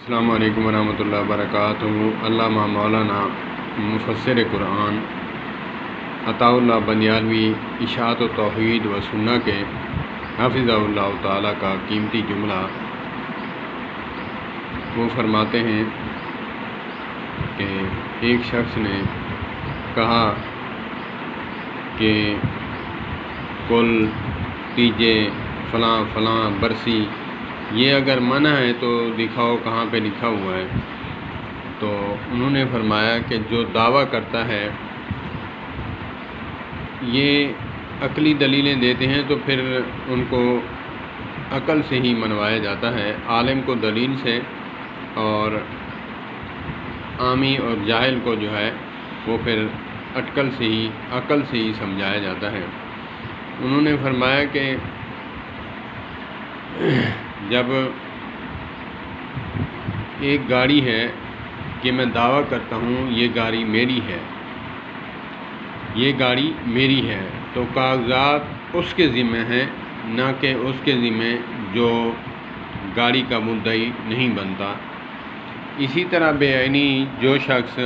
السلام علیکم ورحمۃ اللہ وبرکاتہ۔ علامہ مولانا مفسر قرآن عطاء اللہ بندیالوی اشاعت و توحید و سنہ کے حافظہ اللہ تعالیٰ کا قیمتی جملہ وہ فرماتے ہیں کہ ایک شخص نے کہا کہ کل تیجے فلاں فلاں برسی یہ اگر منع ہے تو دکھاؤ کہاں پہ لکھا ہوا ہے۔ تو انہوں نے فرمایا کہ جو دعویٰ کرتا ہے یہ عقلی دلیلیں دیتے ہیں تو پھر ان کو عقل سے ہی منوایا جاتا ہے، عالم کو دلیل سے اور عامی اور جاہل کو جو ہے وہ پھر عقل سے ہی سمجھایا جاتا ہے۔ انہوں نے فرمایا کہ جب ایک گاڑی ہے کہ میں دعویٰ کرتا ہوں یہ گاڑی میری ہے تو کاغذات اس کے ذمہ ہیں، نہ کہ اس کے ذمہ جو گاڑی کا مدعی نہیں بنتا۔ اسی طرح بے عینی جو شخص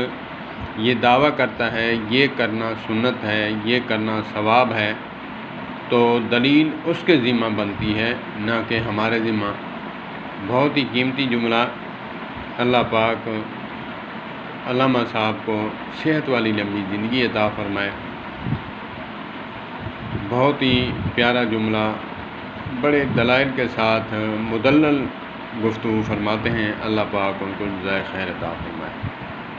یہ دعویٰ کرتا ہے یہ کرنا سنت ہے، یہ کرنا ثواب ہے، تو دلیل اس کے ذمہ بنتی ہے نہ کہ ہمارے ذمہ۔ بہت ہی قیمتی جملہ۔ اللہ پاک علامہ صاحب کو صحت والی لمبی زندگی عطا فرمائے۔ بہت ہی پیارا جملہ، بڑے دلائل کے ساتھ مدلل گفتگو فرماتے ہیں۔ اللہ پاک ان کو جزائے خیر عطا فرمائے۔